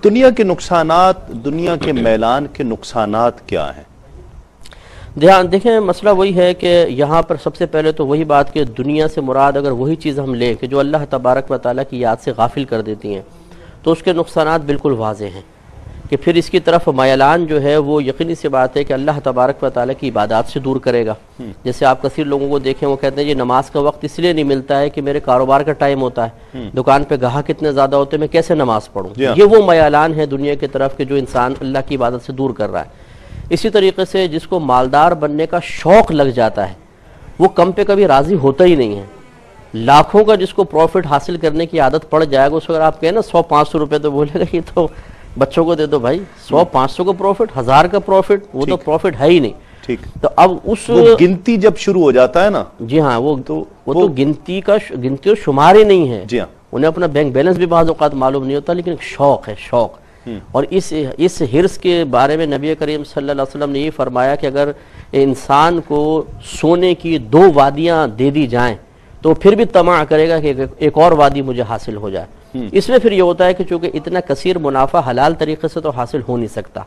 دنیا کے نقصانات، دنیا کے میلان کے نقصانات کیا ہیں؟ دیکھیں مسئلہ وہی ہے کہ یہاں پر سب سے پہلے تو وہی بات کہ دنیا سے مراد اگر وہی چیز ہم لیں کہ جو اللہ تبارک و تعالیٰ کی یاد سے غافل کر دیتی ہیں تو اس کے نقصانات بالکل واضح ہیں کہ پھر اس کی طرف میلان جو ہے وہ یقینی سی بات ہے کہ اللہ تبارک و تعالیٰ کی عبادات سے دور کرے گا۔ جیسے آپ کثیر لوگوں کو دیکھیں وہ کہتے ہیں یہ نماز کا وقت اس لیے نہیں ملتا ہے کہ میرے کاروبار کا ٹائم ہوتا ہے، دکان پہ گاہک کتنے زیادہ ہوتے ہیں، میں کیسے نماز پڑھوں۔ یہ وہ میلان ہے دنیا کی طرف کہ جو انسان اللہ کی عبادت سے دور کر رہا ہے۔ اسی طریقے سے جس کو مالدار بننے کا شوق لگ جاتا ہے وہ کم پہ کبھی راضی ہوتا ہی نہیں ہے۔ لاکھوں کا جس کو پروفٹ حاصل کرنے کی عادت پڑ جائے گا، اس کو اگر آپ کہیں نا 100-500 روپے تو بولے گا یہ تو بچوں کو دے دو بھائی، 100-500 کا پروفٹ، 1000 کا پروفٹ، وہ تو پروفٹ ہے ہی نہیں۔ ٹھیک، تو اب اس گنتی جب شروع ہو جاتا ہے نا، جی ہاں، وہ تو گنتی اور شمار ہی نہیں ہے۔ جی ہاں، انہیں اپنا بینک بیلنس بھی بعض اوقات معلوم نہیں ہوتا، لیکن ایک شوق ہے، شوق۔ اور اس حرص کے بارے میں نبی کریم صلی اللہ علیہ وسلم نے یہ فرمایا کہ اگر انسان کو سونے کی 2 وادیاں دے دی جائیں تو پھر بھی طمع کرے گا کہ ایک اور وادی مجھے حاصل ہو جائے۔ اس میں پھر یہ ہوتا ہے کہ چونکہ اتنا کثیر منافع حلال طریقے سے تو حاصل ہو نہیں سکتا،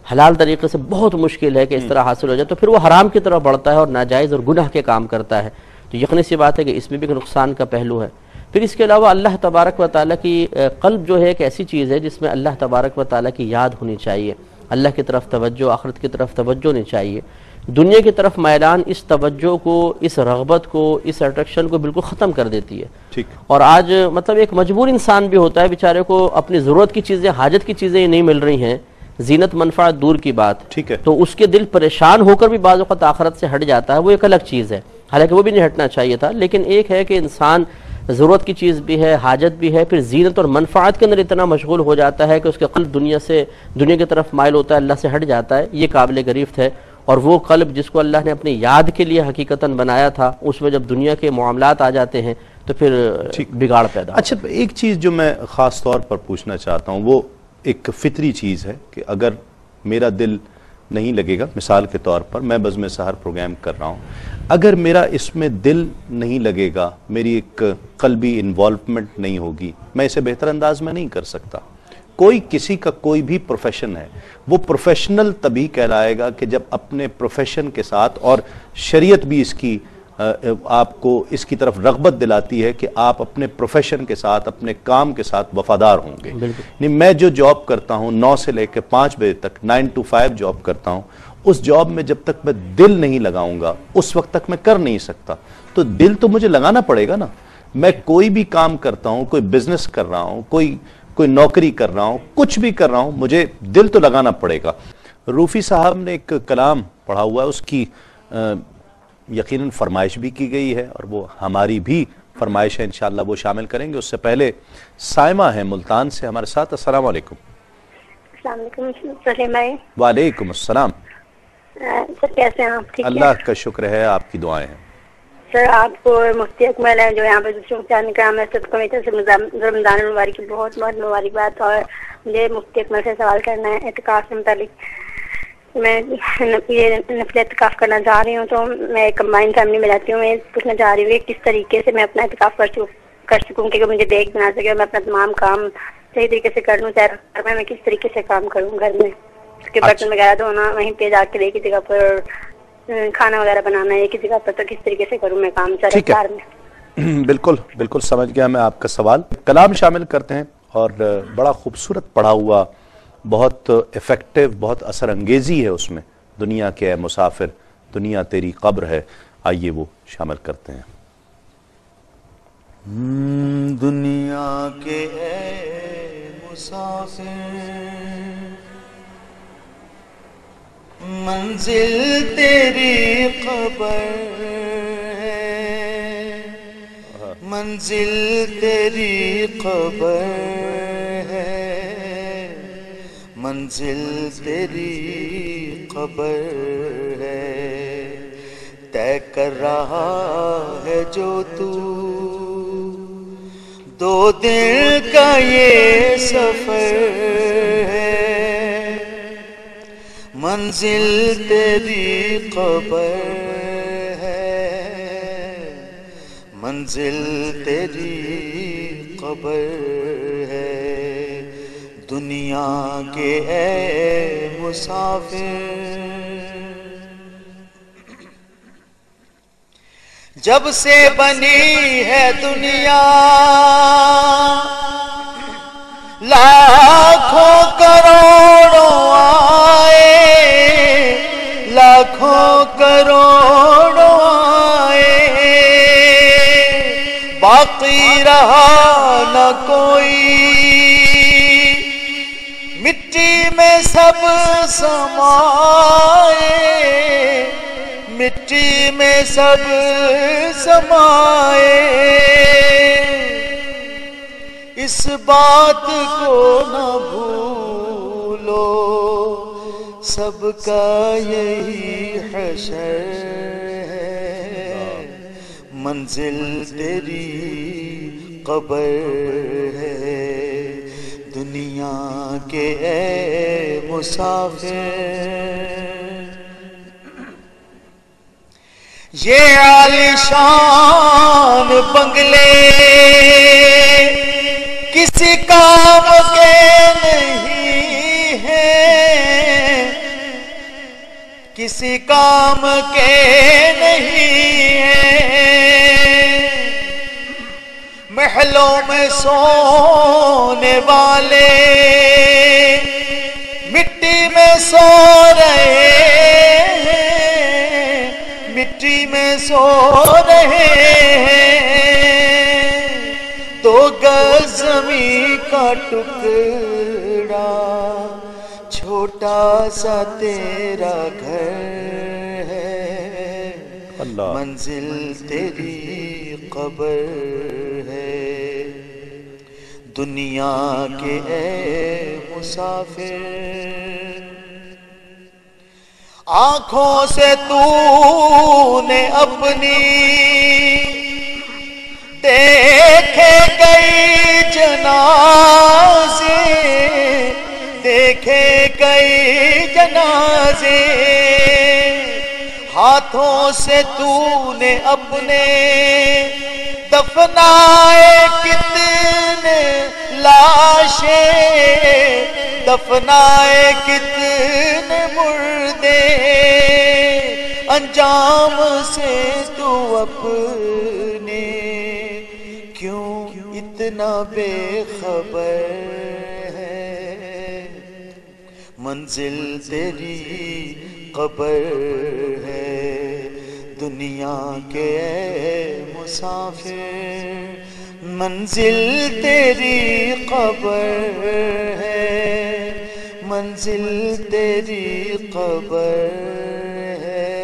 حلال طریقے سے بہت مشکل ہے کہ اس طرح حاصل ہو جائے، تو پھر وہ حرام کی طرف بڑھتا ہے اور ناجائز اور گناہ کے کام کرتا ہے۔ تو یقینی سی بات ہے کہ اس میں بھی ایک نقصان کا پہلو ہے۔ پھر اس کے علاوہ اللہ تبارک و تعالیٰ کی قلب جو ہے ایک ایسی چیز ہے جس میں اللہ تبارک و تعالیٰ کی یاد ہونی چاہیے، اللہ کی طرف توجہ، آخرت کی طرف توجہ ہونی چاہیے۔ دنیا کی طرف میلان اس توجہ کو، اس رغبت کو، اس اٹریکشن کو بالکل ختم کر دیتی ہے۔ ٹھیک، اور آج مطلب ایک مجبور انسان بھی ہوتا ہے بیچارے کو، اپنی ضرورت کی چیزیں، حاجت کی چیزیں نہیں مل رہی ہیں، زینت منفعت دور کی بات، ٹھیک ہے، تو اس کے دل پریشان ہو کر بھی بعض اوقات آخرت سے ہٹ جاتا ہے، وہ ایک الگ چیز ہے، حالانکہ وہ بھی نہیں ہٹنا چاہیے تھا۔ لیکن ایک ہے کہ انسان ضرورت کی چیز بھی ہے، حاجت بھی ہے، پھر زینت اور منفعت کے اندر اتنا مشغول ہو جاتا ہے کہ اس کے قلب دنیا کی طرف مائل ہوتا ہے، اللہ سے ہٹ جاتا ہے۔ یہ قابل گریفت ہے۔ اور وہ قلب جس کو اللہ نے اپنی یاد کے لیے حقیقتاً بنایا تھا، اس میں جب دنیا کے معاملات آ جاتے ہیں تو پھر بگاڑ پیدا۔ اچھا، ایک چیز جو میں خاص طور پر پوچھنا چاہتا ہوں، وہ ایک فطری چیز ہے کہ اگر میرا دل نہیں لگے گا، مثال کے طور پر میں بزم سحر پروگرام کر رہا ہوں، اگر میرا اس میں دل نہیں لگے گا، میری ایک قلبی انوالومنٹ نہیں ہوگی، میں اسے بہتر انداز میں نہیں کر سکتا۔ کسی کا کوئی بھی پروفیشن ہے، وہ پروفیشنل تبھی کہلائے گا کہ جب اپنے پروفیشن کے ساتھ، اور شریعت بھی اس کی آپ کو اس کی طرف رغبت دلاتی ہے کہ آپ اپنے پروفیشن کے ساتھ، اپنے کام کے ساتھ وفادار ہوں گے۔ یعنی میں جو جاب کرتا ہوں 9 سے لے کے 5 بجے تک، 9 to 5 جاب کرتا ہوں، اس جاب میں جب تک میں دل نہیں لگاؤں گا اس وقت تک میں کر نہیں سکتا۔ تو دل تو مجھے لگانا پڑے گا نا۔ میں کوئی بھی کام کرتا ہوں، کوئی بزنس کر رہا ہوں، کوئی نوکری کر رہا ہوں، کچھ بھی کر رہا ہوں، مجھے دل تو لگانا پڑے گا۔ روفی صاحب نے ایک کلام پڑھا ہوا ہے، اس کی یقیناً فرمائش بھی کی گئی ہے اور وہ ہماری بھی فرمائش ہے، انشاءاللہ وہ شامل کریں گے۔ اس سے پہلے سائمہ ہے ملتان سے ہمارے ساتھ۔ السلام علیکم۔ السلام علیکم سلیم بھائی۔ وعلیکم السلام۔ سر کیسے ہیں آپ؟ ٹھیک ہے، اللہ کا شکر ہے، آپ کی دعائیں ہیں۔ سر آپ کو مفتی اکمل ہے جو یہاں پہ دوسروں کو چاند کرام ہے، سب کمیٹی سے رمضان المبارک کی بہت بہت مبارکباد۔ اور مجھے مفتی اکمل سے سوال کرنا ہے اعتکاف سے متعلق۔ میں یہ نفل اعتکاف کرنا چاہ رہی ہوں، تو میں کمبائن فیملی میں رہتی ہوں، میں پوچھنا چاہ رہی ہوں کہ کس طریقے سے میں اپنا اعتکاف کر سکوں کہ مجھے دیکھ بنا سکے اور میں اپنا تمام کام صحیح طریقے سے کر لوں، چاہے میں کس طریقے سے کام کروں گھر میں، اس کے برتن وغیرہ دھونا وہیں پہ جا کے ایک جگہ پر، کھانا وغیرہ بنانا ایک جگہ پر، تو کس طریقے سے کروں میں کام سر میں؟ بالکل سمجھ گیا میں آپ کا سوال۔ کلام شامل کرتے ہیں، اور بڑا خوبصورت پڑھا ہوا، بہت ایفیکٹو، بہت اثر انگیزی ہے اس میں۔ دنیا کے اے مسافر، دنیا تیری قبر ہے، آئیے وہ شامل کرتے ہیں۔ دنیا کے اے مسافر، منزل تیری قبر ہے، منزل تیری قبر ہے، منزل تیری قبر ہے، طے کر رہا ہے جو تو 2 دن کا یہ سفر ہے، منزل تیری قبر ہے، منزل تیری قبر ہے، دنیا کے اے مسافر، جب سے بنی ہے دنیا لاکھوں کروڑوں آئے، لاکھوں کروڑوں آئے، باقی رہا نہ کوئی، مٹی میں سب سمائے، مٹی میں سب سمائے، اس بات کو نہ بھولو، سب کا یہی حشر ہے، منزل تیری قبر ہے، دنیا کے اے مسافر۔ یہ عالیشان بنگلے کسی کام کے نہیں ہیں، کسی کام کے نہیں ہیں، محلوں میں سونے والے مٹی میں سو رہے ہیں، مٹی میں سو رہے ہیں، دو گز زمین کا ٹکڑا چھوٹا سا تیرا گھر ہے، منزل تیری قبر ہے، دنیا کے اے مسافر۔ آنکھوں سے تو نے اپنی دیکھے کئی جنازے، دیکھے کئی جنازے، ہاتھوں سے تو نے اپنے دفنائے کتنے لاشیں، دفنائے کتنے مردے، انجام سے تو اپنے کیوں اتنا بے خبر ہے، منزل تیری قبر ہے، دنیا کے مسافر، منزل تیری قبر ہے، منزل تیری قبر ہے،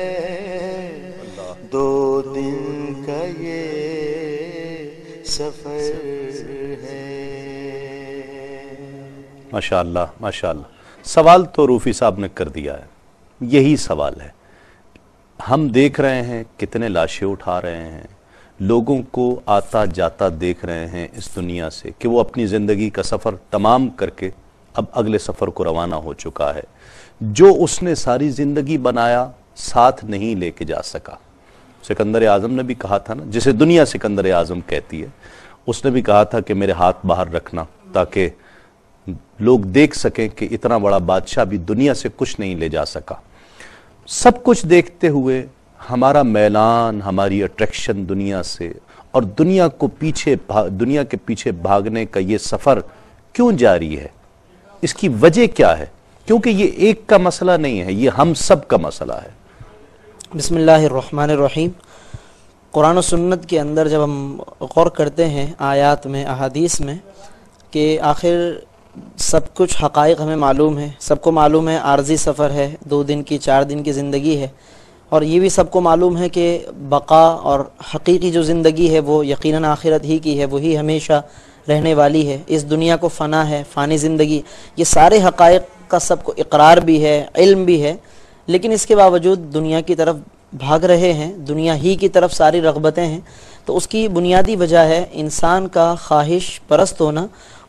دو دن کا یہ سفر ہے۔ ماشاءاللہ ماشاءاللہ، سوال تو روفی صاحب نے کر دیا ہے، یہی سوال ہے۔ ہم دیکھ رہے ہیں کتنے لاشیں اٹھا رہے ہیں، لوگوں کو آتا جاتا دیکھ رہے ہیں اس دنیا سے کہ وہ اپنی زندگی کا سفر تمام کر کے اب اگلے سفر کو روانہ ہو چکا ہے، جو اس نے ساری زندگی بنایا ساتھ نہیں لے کے جا سکا۔ سکندر اعظم نے بھی کہا تھا نا، جسے دنیا سکندر اعظم کہتی ہے، اس نے بھی کہا تھا کہ میرے ہاتھ باہر رکھنا تاکہ لوگ دیکھ سکیں کہ اتنا بڑا بادشاہ بھی دنیا سے کچھ نہیں لے جا سکا۔ سب کچھ دیکھتے ہوئے ہمارا میلان، ہماری اٹریکشن دنیا سے اور دنیا کے پیچھے بھاگنے کا یہ سفر کیوں جاری ہے؟ اس کی وجہ کیا ہے؟ کیونکہ یہ ایک کا مسئلہ نہیں ہے، یہ ہم سب کا مسئلہ ہے۔ بسم اللہ الرحمن الرحیم۔ قرآن و سنت کے اندر جب ہم غور کرتے ہیں آیات میں، احادیث میں، کہ آخر سب کچھ حقائق ہمیں معلوم ہے، سب کو معلوم ہے عارضی سفر ہے، 2 دن کی 4 دن کی زندگی ہے، اور یہ بھی سب کو معلوم ہے کہ بقا اور حقیقی جو زندگی ہے وہ یقیناً آخرت ہی کی ہے، وہی ہمیشہ رہنے والی ہے، اس دنیا کو فنا ہے، فانی زندگی، یہ سارے حقائق کا سب کو اقرار بھی ہے، علم بھی ہے، لیکن اس کے باوجود دنیا کی طرف بھاگ رہے ہیں، دنیا ہی کی طرف ساری رغبتیں ہیں۔ تو اس کی بنیادی وجہ ہے انسان کا خواہش پرست ہونا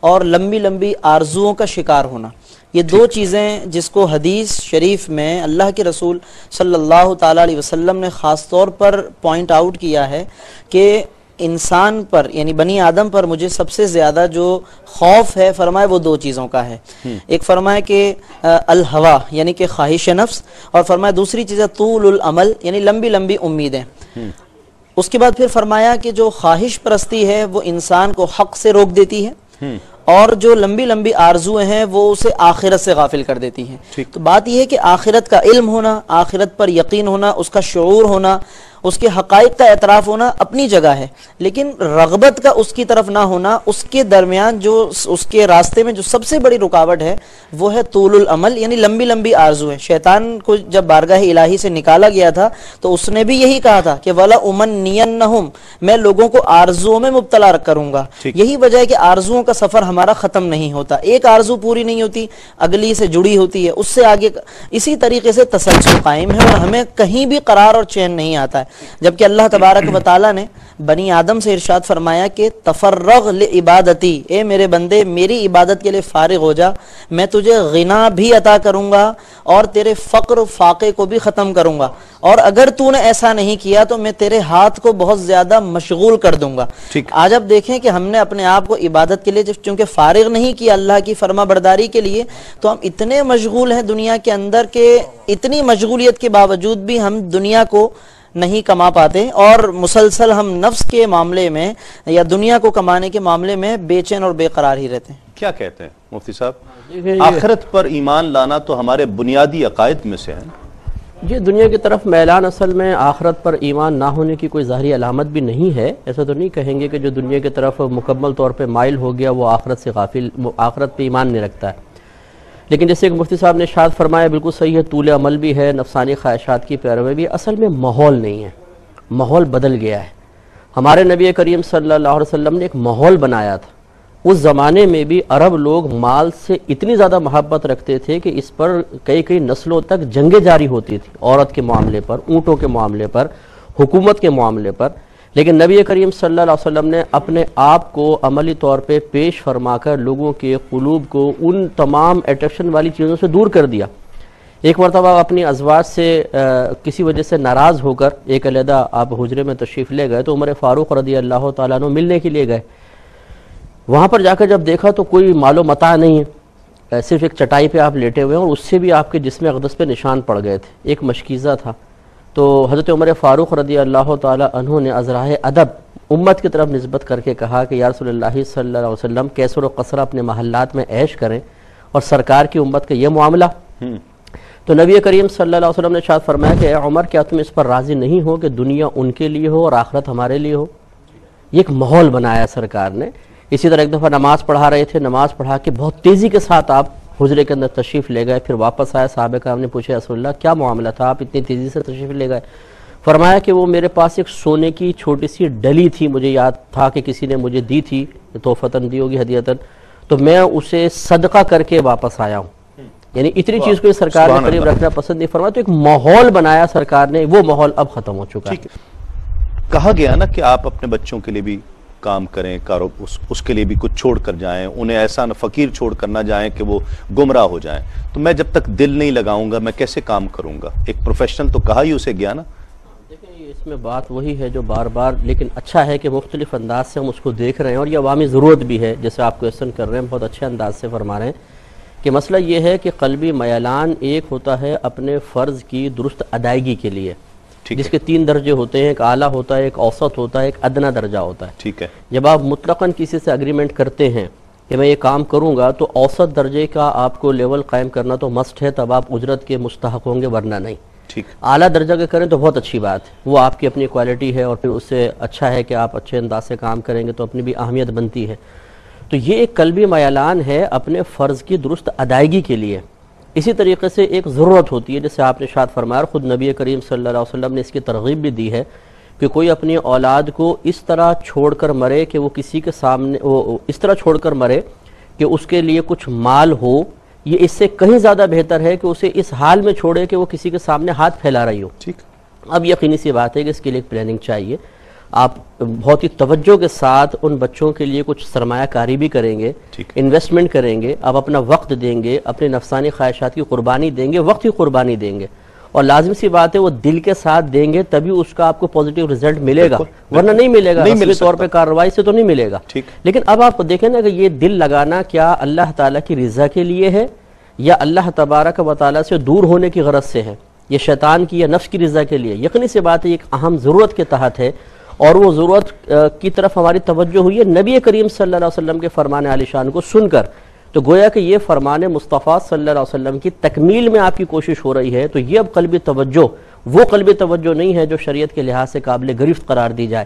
اور لمبی لمبی آرزوؤں کا شکار ہونا۔ یہ 2 چیزیں جس کو حدیث شریف میں اللہ کے رسول صلی اللہ تعالیٰ علیہ وسلم نے خاص طور پر پوائنٹ آؤٹ کیا ہے کہ انسان پر یعنی بنی آدم پر مجھے سب سے زیادہ جو خوف ہے فرمائے وہ دو چیزوں کا ہے. ایک فرمائے کہ الہوا یعنی کہ خواہش نفس، اور فرمائے دوسری چیز ہے طول العمل یعنی لمبی لمبی امیدیں. اس کے بعد پھر فرمایا کہ جو خواہش پرستی ہے وہ انسان کو حق سے روک دیتی ہے، اور جو لمبی لمبی آرزویں ہیں وہ اسے آخرت سے غافل کر دیتی ہیں. تو بات یہ ہے کہ آخرت کا علم ہونا، آخرت پر یقین ہونا، اس کا شعور ہونا، اس کے حقائق کا اعتراف ہونا اپنی جگہ ہے، لیکن رغبت کا اس کی طرف نہ ہونا، اس کے درمیان جو اس کے راستے میں جو سب سے بڑی رکاوٹ ہے وہ ہے طول العمل یعنی لمبی لمبی آرزو ہے. شیطان کو جب بارگاہ الہی سے نکالا گیا تھا تو اس نے بھی یہی کہا تھا کہ وَلَا أُمَنِّيَنَّهُمْ، میں لوگوں کو آرزوؤں میں مبتلا کروں گا. یہی وجہ ہے کہ آرزوؤں کا سفر ہمارا ختم نہیں ہوتا، ایک آرزو پوری نہیں ہوتی اگلی سے جڑی ہوتی ہے، اس سے آگے اسی طریقے سے تسلسل قائم ہے اور ہمیں کہیں بھی قرار اور چین نہیں آتا ہے. جبکہ اللہ تبارک و تعالیٰ نے بنی آدم سے ارشاد فرمایا کہ تفرغ لعبادتی، اے میرے بندے میری عبادت کے لیے فارغ ہو جا، میں تجھے غنا بھی عطا کروں گا اور تیرے فقر فاقے کو بھی ختم کروں گا، اور اگر تو نے ایسا نہیں کیا تو میں تیرے ہاتھ کو بہت زیادہ مشغول کر دوں گا. آج اب دیکھیں کہ ہم نے اپنے آپ کو عبادت کے لیے چونکہ فارغ نہیں کیا اللہ کی فرما برداری کے لیے، تو ہم اتنے مشغول ہیں دنیا کے اندر کہ اتنی مشغولیت کے باوجود بھی ہم دنیا کو نہیں کما پاتے، اور مسلسل ہم نفس کے معاملے میں یا دنیا کو کمانے کے معاملے میں بے چین اور بے قرار ہی رہتے ہیں. کیا کہتے ہیں مفتی صاحب؟ آخرت پر ایمان لانا تو ہمارے بنیادی عقائد میں سے ہے. یہ دنیا کی طرف میلان اصل میں آخرت پر ایمان نہ ہونے کی کوئی ظاہری علامت بھی نہیں ہے. ایسا تو نہیں کہیں گے کہ جو دنیا کی طرف مکمل طور پہ مائل ہو گیا وہ آخرت سے غافل، آخرت پہ ایمان نہیں رکھتا ہے. لیکن جیسے کہ مفتی صاحب نے ارشاد فرمایا بالکل صحیح ہے، طول عمل بھی ہے، نفسانی خواہشات کی پیروی بھی. اصل میں ماحول نہیں ہے، ماحول بدل گیا ہے. ہمارے نبی کریم صلی اللہ علیہ وسلم نے ایک ماحول بنایا تھا. اس زمانے میں بھی عرب لوگ مال سے اتنی زیادہ محبت رکھتے تھے کہ اس پر کئی نسلوں تک جنگیں جاری ہوتی تھی، عورت کے معاملے پر، اونٹوں کے معاملے پر، حکومت کے معاملے پر. لیکن نبی کریم صلی اللہ علیہ وسلم نے اپنے آپ کو عملی طور پہ پیش فرما کر لوگوں کے قلوب کو ان تمام اٹریکشن والی چیزوں سے دور کر دیا. ایک مرتبہ اپنی ازواج سے کسی وجہ سے ناراض ہو کر ایک علیحدہ آپ حجرے میں تشریف لے گئے تو عمر فاروق رضی اللہ تعالیٰ عنہ ملنے کے لیے گئے. وہاں پر جا کر جب دیکھا تو کوئی مال و متاع نہیں ہے، صرف ایک چٹائی پہ آپ لیٹے ہوئے ہیں اور اس سے بھی آپ کے جسم اقدس پہ نشان پڑ گئے تھے، ایک مشکیزہ تھا. تو حضرت عمر فاروق رضی اللہ تعالی عنہ نے ازراہ ادب امت کی طرف نسبت کر کے کہا کہ یا رسول اللہ صلی اللہ علیہ وسلم کیسر و قصر اپنے محلات میں عیش کریں اور سرکار کی امت کا یہ معاملہ. تو نبی کریم صلی اللہ علیہ وسلم نے ارشاد فرمایا کہ اے عمر کیا تم اس پر راضی نہیں ہو کہ دنیا ان کے لیے ہو اور آخرت ہمارے لیے ہو. یہ ایک ماحول بنایا سرکار نے. اسی طرح ایک دفعہ نماز پڑھا رہے تھے، نماز پڑھا کے بہت تیزی کے ساتھ آپ حجرے کے اندر تشریف لے گئے، پھر واپس آئے. صحابہ کرام نے پوچھا رسول اللہ کیا معاملہ تھا، آپ اتنی تیزی سے تشریف لے گئے؟ فرمایا کہ وہ میرے پاس ایک سونے کی چھوٹی سی ڈلی تھی، مجھے یاد تھا کہ کسی نے مجھے دی تھی، تحفتاً دی ہوگی، ہدیتاً، تو میں اسے صدقہ کر کے واپس آیا ہوں. یعنی اتنی چیز کو سرکار نے قریب رکھنا پسند نہیں فرمایا. تو ایک ماحول بنایا سرکار نے، وہ ماحول اب ختم ہو چکا ہے. کہا گیا نا کہ آپ اپنے بچوں کے لیے بھی کام کریں، اس کے لیے بھی کچھ چھوڑ کر جائیں، انہیں ایسا نہ فقیر چھوڑ کر نہ جائیں کہ وہ گمراہ ہو جائیں. تو میں جب تک دل نہیں لگاؤں گا میں کیسے کام کروں گا؟ ایک پروفیشنل تو کہا ہی اسے گیا نا. دیکھیں اس میں بات وہی ہے جو بار بار، لیکن اچھا ہے کہ مختلف انداز سے ہم اس کو دیکھ رہے ہیں اور یہ عوامی ضرورت بھی ہے. جیسے آپ کویسچن کر رہے ہیں بہت اچھے انداز سے فرما رہے ہیں کہ مسئلہ یہ ہے کہ قلبی میلان ایک ہوتا ہے اپنے فرض کی درست ادائیگی کے لیے، جس کے 3 درجے ہوتے ہیں، ایک اعلیٰ ہوتا ہے، ایک اوسط ہوتا ہے، ایک ادنیٰ درجہ ہوتا ہے. ٹھیک ہے. جب آپ مطلقاً کسی سے اگریمنٹ کرتے ہیں کہ میں یہ کام کروں گا تو اوسط درجے کا آپ کو لیول قائم کرنا تو مسٹ ہے، تب آپ اجرت کے مستحق ہوں گے، ورنہ نہیں. ٹھیک. اعلیٰ درجہ کے کریں تو بہت اچھی بات ہے، وہ آپ کی اپنی کوالٹی ہے اور پھر اس سے اچھا ہے کہ آپ اچھے انداز سے کام کریں گے تو اپنی بھی اہمیت بنتی ہے. تو یہ ایک قلبی میلان ہے اپنے فرض کی درست ادائیگی کے لیے. اسی طریقے سے ایک ضرورت ہوتی ہے، جیسے آپ نے ارشاد فرمایا، خود نبی کریم صلی اللہ علیہ وسلم نے اس کی ترغیب بھی دی ہے کہ کوئی اپنی اولاد کو اس طرح چھوڑ کر مرے کہ وہ کسی کے سامنے، اس طرح چھوڑ کر مرے کہ اس کے لیے کچھ مال ہو. یہ اس سے کہیں زیادہ بہتر ہے کہ اسے اس حال میں چھوڑے کہ وہ کسی کے سامنے ہاتھ پھیلا رہی ہو. ٹھیک. اب یقینی سی بات ہے کہ اس کے لیے ایک پلاننگ چاہیے. آپ بہت ہی توجہ کے ساتھ ان بچوں کے لیے کچھ سرمایہ کاری بھی کریں گے، انویسٹمنٹ کریں گے، آپ اپنا وقت دیں گے، اپنے نفسانی خواہشات کی قربانی دیں گے، وقت کی قربانی دیں گے. اور لازم سی بات ہے وہ دل کے ساتھ دیں گے تبھی اس کا آپ کو پوزیٹیو رزلٹ ملے گا، بالکل، ورنہ نہیں ملے گا، نہیں مل اصلی طور سکتا۔ پہ کارروائی سے تو نہیں ملے گا۔ ٹھیک۔ لیکن اب آپ دیکھیں نا کہ یہ دل لگانا کیا اللہ تعالیٰ کی رضا کے لیے ہے یا اللہ تبارک و تعالیٰ سے دور ہونے کی غرض سے ہے، یہ شیطان کی یا نفس کی رضا کے لیے؟ یقینی سی بات ہے یہ ایک اہم ضرورت کے تحت ہے، اور وہ ضرورت کی طرف ہماری توجہ ہوئی ہے نبی کریم صلی اللہ علیہ وسلم کے فرمان عالی شان کو سن کر، تو گویا کہ یہ فرمان مصطفیٰ صلی اللہ علیہ وسلم کی تکمیل میں آپ کی کوشش ہو رہی ہے، تو یہ اب قلبی توجہ وہ قلبی توجہ نہیں ہے جو شریعت کے لحاظ سے قابل گرفت قرار دی جائے۔